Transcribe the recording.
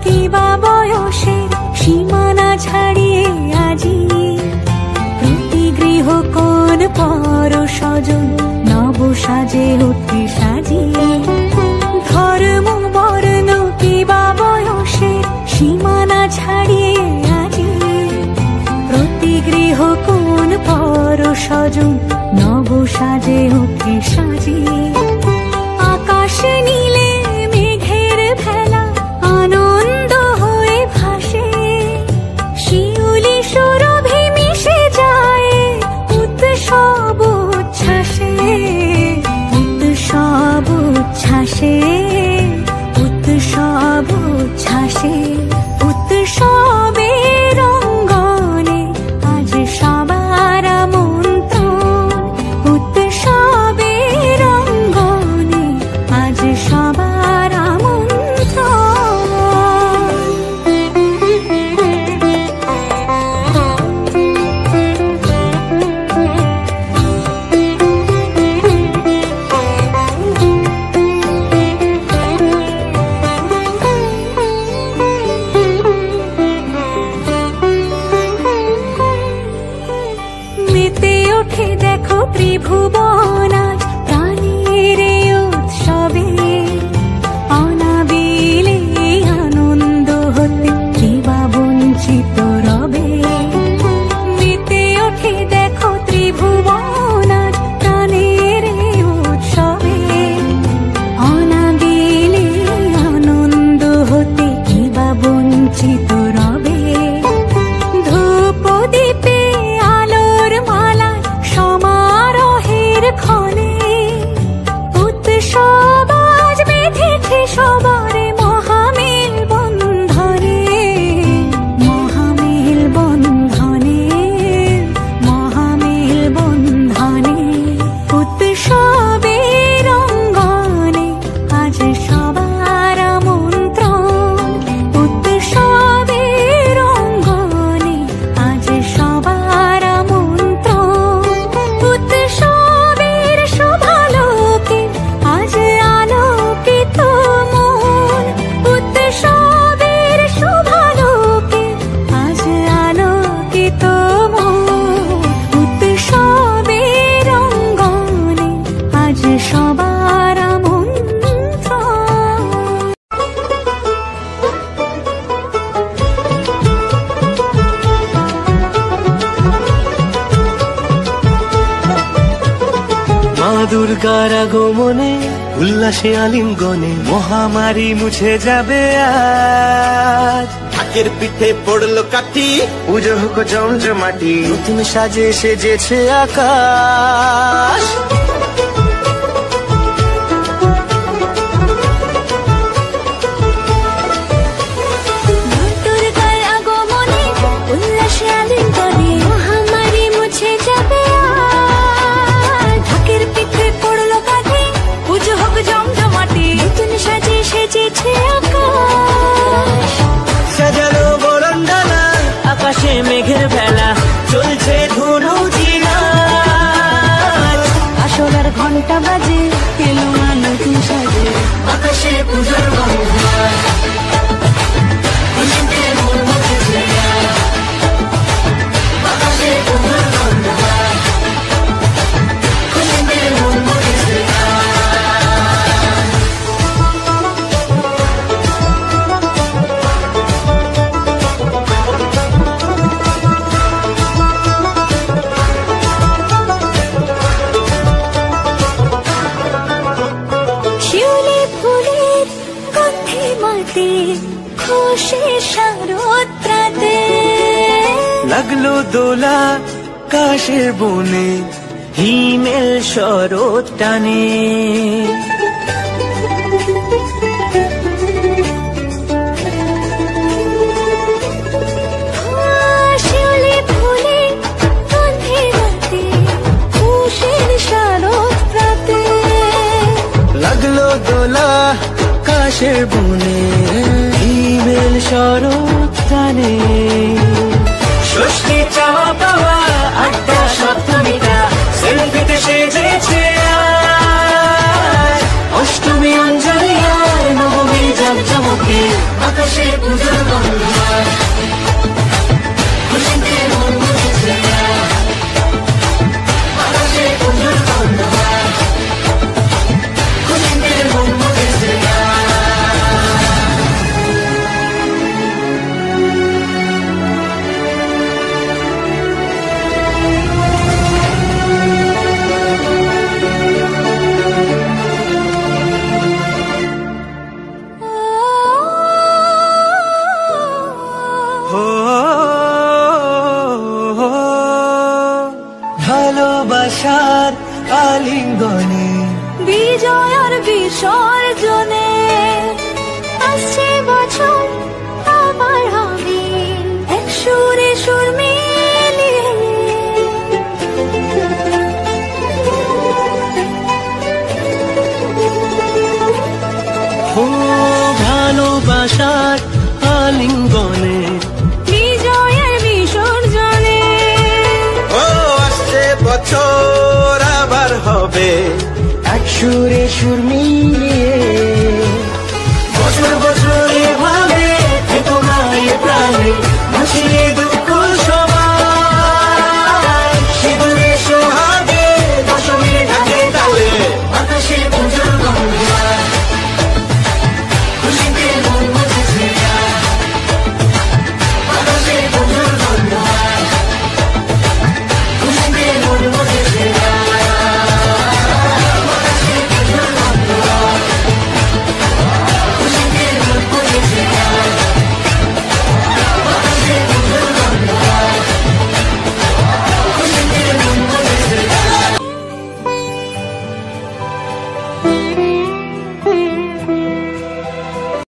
কিবা বয়সের সীমানা ছাড়িয়ে আজি প্রতি গৃহ কোন পর স্বজন নব সাজে উঠে সাজিয়ে। ধর্ম বর্ণ কিবা বয়সের সীমানা ছাড়িয়ে আজি প্রতি গৃহ কোন পর স্বজন নব সাজে উঠে সাজিয়ে। আকাশ নীলে মেঘের ভেলা আনন্দ হয়ে ভাসে, শিউলি সুরভি মিশে যায় উৎসব উচ্ছ্বাসে, উৎসব উচ্ছ্বাসে, উৎসব উচ্ছ্বাসে। উৎসবের অঙ্গনে আজ সবার আমন্ত্রণ, উৎসবের অঙ্গনে আজ সবার মেতে ওঠে দেখো ত্রিভুবন আজ প্রাণের উৎসবে, অনাবিলে আনন্দ হতে কিবা বঞ্চিত রবে। মেতে ওঠে দেখো ত্রিভুবন আজ প্রাণের উৎসবে, অনাবিলে আনন্দ হতে কিবা বঞ্চিত রবে। ধূপ দীপে আলোর মালা সমারোহের ক্ষণে উৎসব আজ বেঁধেছে সবার মহামেল বন্ধনে, মহামেল বন্ধনে, মহামেল বন্ধনে। উৎসবের অঙ্গনে আজ সবার আমন্ত্রণ, উৎসবের অঙ্গনে আজ সবার আমন্ত্রণ। উৎসবের শোভালোকে আজ আলোকিত মন, উৎসবের শোভালোকে আজ আলোকিত মন। উৎসবের অঙ্গনে আজ সবার আমন্ত্রণ। মা দুর্গার আগমনে উল্লাসে আলিঙ্গনে মহামারী মুছে যাবে আজ। ঢাকের পিঠে পড়লো কাঠি, পুজো হোক জমজমাটি, নতুন সাজে সেজেছে আকাশ। দুর্গার আগমনে উল্লাসে আলিঙ্গনে মহামারী মুছে যাবে আজ। ঢাকের পিঠে পড়লো কাঠি, পুজো হোক জমজমাটি, নতুন সাজে সেজেছে আকাশ। সাজানো বরণডালা, আকাশে মেঘের ভেলা, চলছে ধুনু ঝিনাচ। আসরার ঘন্টা বাজে এলো মা নতুন সাজে, আকাশে পুজোর গন্ধ, খুশিতে মন মুখেছে আজ। আকাশে পুজোর গন্ধ, খুশিতে মন মুখেছে আজ। শিউলি ফুলের গন্ধে মাতে খুশি শারদরাতে। লাগলো দোলা কাশের বনে, হিমেল শরৎ টানে। শিউলি ফুলের গন্ধে মাতে খুশি শারদরাতে। লাগলো দোলা কাশের বনে, হিমেল শরৎ টানে। ষষ্ঠী চাওয়া পাওয়া আড্ডা সপ্তমীটা সেলফিতে সেজেছে আজ। অষ্টমী অঞ্জলি আর নবমী জাঁকজমকে আকাশে পুজোর বন্ধুয়ার, খুশিতে মন মুছেছে আর। বাতাসে পুজোর বন্ধুয়ার, খুশিতে মন মুছেছে আর। ভালোবাসার আলিঙ্গনে বিজয় আর বিসর্জনে আসছে বছর আবার হবে এক সুরে সুর মিলিয়ে। ও ভালোবাসার আলিঙ্গনে বিজয়ের বিসর্জনে ও আসছে বছর আবার হবে এক সুরে সুর মিলিয়ে